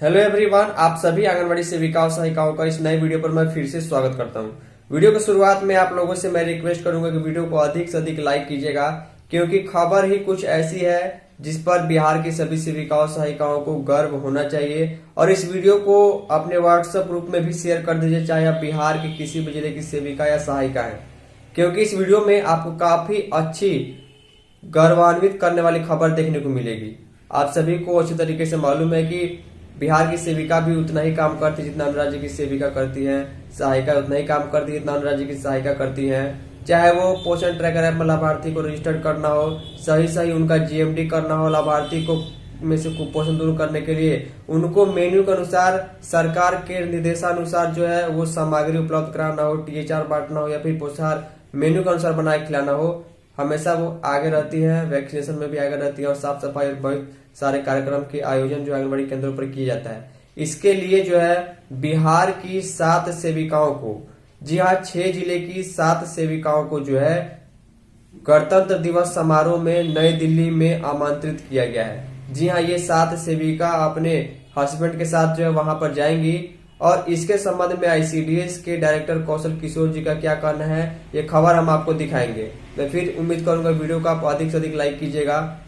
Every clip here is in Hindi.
हेलो एवरीवन, आप सभी आंगनबाड़ी सेविकाओं सहायिकाओं का इस नए वीडियो पर मैं फिर से स्वागत करता हूं। वीडियो की शुरुआत में आप लोगों से मैं रिक्वेस्ट करूंगा कि वीडियो को अधिक से अधिक लाइक कीजिएगा, क्योंकि खबर ही कुछ ऐसी है जिस पर बिहार की सभी सेविकाओं सहायिकाओं को गर्व होना चाहिए। और इस वीडियो को अपने व्हाट्सएप ग्रुप में भी शेयर कर दीजिए, चाहे आप बिहार के किसी भी जिले की सेविका या सहायिका है, क्योंकि इस वीडियो में आपको काफी अच्छी गौरवान्वित करने वाली खबर देखने को मिलेगी। आप सभी को अच्छी तरीके से मालूम है कि बिहार की सेविका भी उतना ही काम करती है जितना अन्य राज्य की सेविका करती है, सहायिका उतना ही काम करती है जितना अन्य राज्य की सहायिका करती है। चाहे वो पोषण ट्रैकर ऐप में लाभार्थी को रजिस्टर्ड करना हो, सही सही उनका जीएमडी करना हो, लाभार्थी को में से कुपोषण दूर करने के लिए उनको मेन्यू के अनुसार सरकार के निर्देशानुसार जो है वो सामग्री उपलब्ध कराना हो, टीएचआर बांटना हो या फिर पोषण मेन्यू के अनुसार बना के खिलाना हो, हमेशा वो आगे रहती है। वैक्सीनेशन में भी आगे रहती है और साफ सफाई और बहुत सारे कार्यक्रम के आयोजन जो आंगनबाड़ी केंद्रों पर किया जाता है। इसके लिए जो है बिहार की 7 सेविकाओं को, जी हाँ 6 जिले की 7 सेविकाओं को जो है गणतंत्र दिवस समारोह में नई दिल्ली में आमंत्रित किया गया है। जी हाँ, ये 7 सेविका अपने हस्बैंड के साथ जो है वहां पर जाएंगी और इसके संबंध में आईसीडीएस के डायरेक्टर कौशल किशोर जी का क्या कहना है, ये खबर हम आपको दिखाएंगे। मैं फिर उम्मीद करूंगा वीडियो को आप अधिक से अधिक लाइक कीजिएगा।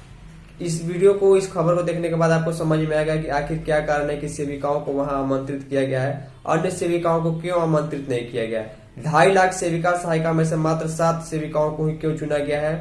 इस वीडियो को, इस खबर को देखने के बाद आपको समझ में आएगा कि आखिर क्या कारण है कि सेविकाओं को वहां आमंत्रित किया गया है, अन्य सेविकाओं को क्यों आमंत्रित नहीं किया गया है। 2.5 लाख सेविका सहायिका में से मात्र 7 सेविकाओं को ही क्यों चुना गया है,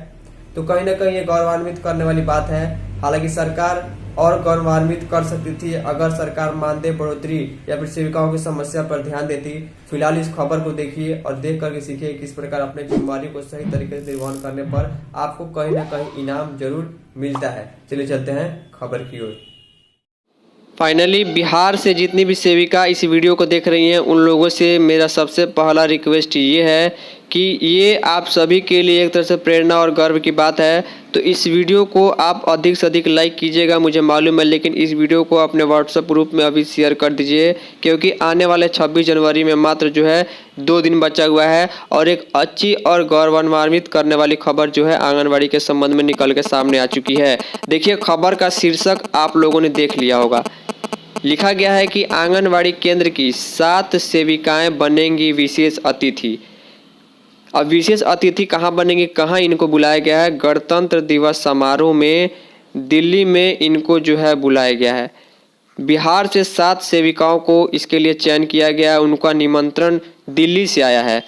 तो कहीं ना कहीं ये गौरवान्वित करने वाली बात है। हालांकि सरकार और गौरवान्वित कर सकती थी अगर सरकार मानदेय बढ़ोतरी या फिर सेविकाओं की समस्या पर ध्यान देती। फिलहाल इस खबर को देखिए और देख करके सीखिए किस प्रकार अपने जिम्मेदारी को सही तरीके से निर्वहन करने पर आपको कहीं ना कहीं इनाम जरूर मिलता है। चलिए चलते हैं खबर की ओर। फाइनली बिहार से जितनी भी सेविका इस वीडियो को देख रही हैं उन लोगों से मेरा सबसे पहला रिक्वेस्ट ये है कि ये आप सभी के लिए एक तरह से प्रेरणा और गर्व की बात है। तो इस वीडियो को आप अधिक से अधिक लाइक कीजिएगा, मुझे मालूम है, लेकिन इस वीडियो को अपने व्हाट्सएप ग्रुप में अभी शेयर कर दीजिए, क्योंकि आने वाले 26 जनवरी में मात्र जो है 2 दिन बचा हुआ है और एक अच्छी और गौरवान्वित करने वाली खबर जो है आंगनबाड़ी के संबंध में निकल के सामने आ चुकी है। देखिए, खबर का शीर्षक आप लोगों ने देख लिया होगा। लिखा गया है कि आंगनबाड़ी केंद्र की 7 सेविकाएं बनेंगी विशेष अतिथि। अब विशेष अतिथि कहाँ बनेंगे, कहाँ इनको बुलाया गया है? गणतंत्र दिवस समारोह में दिल्ली में इनको जो है बुलाया गया है। बिहार से 7 सेविकाओं को इसके लिए चयन किया गया है, उनका निमंत्रण दिल्ली से आया है।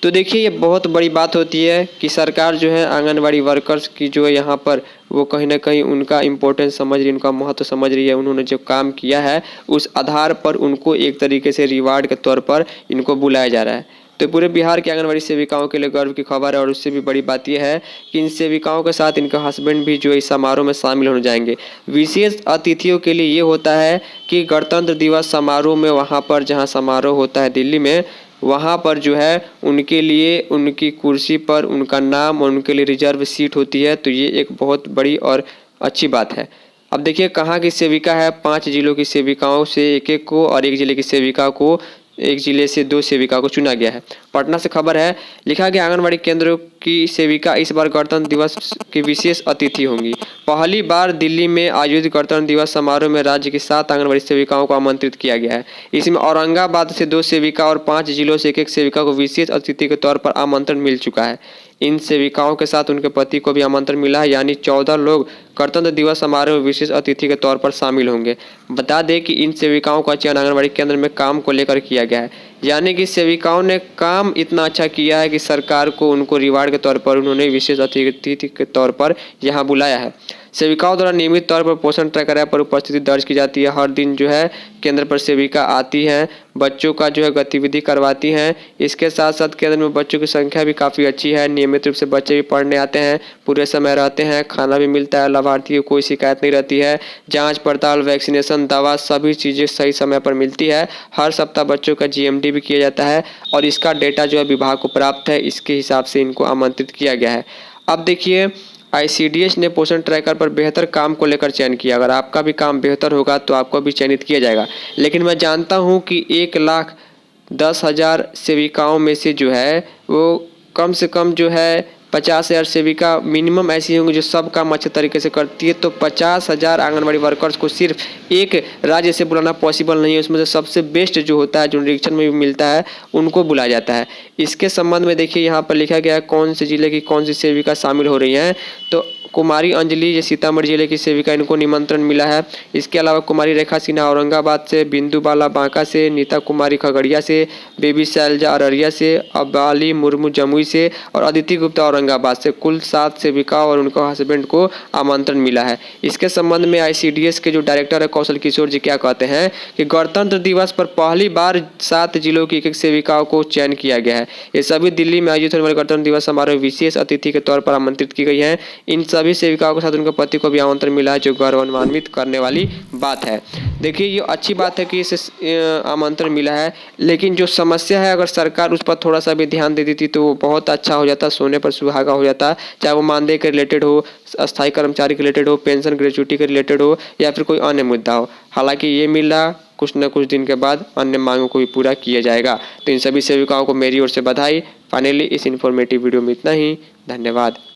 तो देखिए, ये बहुत बड़ी बात होती है कि सरकार जो है आंगनबाड़ी वर्कर्स की जो है यहाँ पर वो कहीं ना कहीं उनका इम्पोर्टेंस समझ रही है, उनका महत्व समझ रही है। उन्होंने जो काम किया है उस आधार पर उनको एक तरीके से रिवार्ड के तौर पर इनको बुलाया जा रहा है। तो पूरे बिहार के आंगनबाड़ी सेविकाओं के लिए गर्व की खबर है। और उससे भी बड़ी बात यह है कि इन सेविकाओं के साथ इनका हस्बैंड भी जो इस समारोह में शामिल होने जाएंगे। विशेष अतिथियों के लिए ये होता है कि गणतंत्र दिवस समारोह में वहाँ पर जहाँ समारोह होता है दिल्ली में, वहाँ पर जो है उनके लिए उनकी कुर्सी पर उनका नाम और उनके लिए रिजर्व सीट होती है। तो ये एक बहुत बड़ी और अच्छी बात है। अब देखिए, कहाँ की सेविका है, 5 जिलों की सेविकाओं से एक को और 1 जिले की सेविका को, 1 जिले से 2 सेविका को चुना गया है। पटना से खबर है, लिखा गया आंगनबाड़ी केंद्रों की सेविका इस बार गणतंत्र दिवस की विशेष अतिथि होंगी। पहली बार दिल्ली में आयोजित गणतंत्र दिवस समारोह में राज्य की 7 आंगनबाड़ी सेविकाओं को आमंत्रित किया गया है। इसमें औरंगाबाद से 2 सेविका और 5 जिलों से 1 सेविका को विशेष अतिथि के तौर पर आमंत्रण मिल चुका है। इन सेविकाओं के साथ उनके पति को भी आमंत्रण मिला है, यानी 14 लोग गणतंत्र दिवस समारोह में विशेष अतिथि के तौर पर शामिल होंगे। बता दें कि इन सेविकाओं का चयन आंगनबाड़ी केंद्र में काम को लेकर किया गया है, यानी कि सेविकाओं ने काम इतना अच्छा किया है कि सरकार को उनको रिवार्ड के तौर पर उन्होंने विशेष अतिथि के तौर पर यहाँ बुलाया है। सेविकाओं द्वारा नियमित तौर पर पोषण ट्रैकर ऐप पर उपस्थिति दर्ज की जाती है। हर दिन जो है केंद्र पर सेविका आती हैं, बच्चों का जो है गतिविधि करवाती हैं। इसके साथ साथ केंद्र में बच्चों की संख्या भी काफ़ी अच्छी है। नियमित रूप से बच्चे भी पढ़ने आते हैं, पूरे समय रहते हैं, खाना भी मिलता है, लाभार्थी को कोई शिकायत नहीं रहती है। जाँच पड़ताल, वैक्सीनेशन, दवा सभी चीज़ें सही समय पर मिलती है। हर सप्ताह बच्चों का जीएमडी भी किया जाता है और इसका डेटा जो है विभाग को प्राप्त है, इसके हिसाब से इनको आमंत्रित किया गया है। अब देखिए, आईसीडीएस ने पोषण ट्रैकर पर बेहतर काम को लेकर चयन किया। अगर आपका भी काम बेहतर होगा तो आपको भी चयनित किया जाएगा। लेकिन मैं जानता हूं कि 1,10,000 सेविकाओं में से जो है वो कम से कम जो है 50,000 सेविका मिनिमम ऐसी होंगी जो सब काम अच्छे तरीके से करती है। तो 50,000 आंगनबाड़ी वर्कर्स को सिर्फ एक राज्य से बुलाना पॉसिबल नहीं है। उसमें से सबसे बेस्ट जो होता है, जो निरीक्षण में भी मिलता है, उनको बुलाया जाता है। इसके संबंध में देखिए यहाँ पर लिखा गया है कौन से जिले की कौन सी सेविका शामिल हो रही हैं। तो कुमारी अंजलि ये सीतामढ़ी जिले की सेविका, इनको निमंत्रण मिला है। इसके अलावा कुमारी रेखा सिन्हा औरंगाबाद से, बिंदु बाला बांका से, नीता कुमारी खगड़िया से, बेबी शैलजा अररिया से, अबाली मुर्मू जमुई से और अदिति गुप्ता औरंगाबाद से, कुल 7 सेविका और उनके हस्बैंड को आमंत्रण मिला है। इसके संबंध में ICDS के जो डायरेक्टर है कौशल किशोर जी क्या कहते हैं कि गणतंत्र दिवस पर पहली बार 7 जिलों की एक सेविकाओं को चयन किया गया है। ये सभी दिल्ली में आयोजित होने वाले गणतंत्र दिवस समारोह विशेष अतिथि के तौर पर आमंत्रित की गई है। इन सभी सेविकाओं के साथ उनके पति को भी आमंत्रण मिला है, जो गौरवान्वित करने वाली बात है। देखिए ये अच्छी बात है कि इसे आमंत्रण मिला है, लेकिन जो समस्या है अगर सरकार उस पर थोड़ा सा भी ध्यान दे देती तो वो बहुत अच्छा हो जाता, सोने पर सुहागा हो जाता। चाहे वो मानदेय के रिलेटेड हो, अस्थायी कर्मचारी के रिलेटेड हो, पेंशन ग्रेच्युटी के रिलेटेड हो या फिर कोई अन्य मुद्दा हो। हालांकि ये मिल रहा कुछ न कुछ दिन के बाद अन्य मांगों को भी पूरा किया जाएगा। तो इन सभी सेविकाओं को मेरी ओर से बधाई। फाइनली इस इन्फॉर्मेटिव वीडियो में इतना ही। धन्यवाद।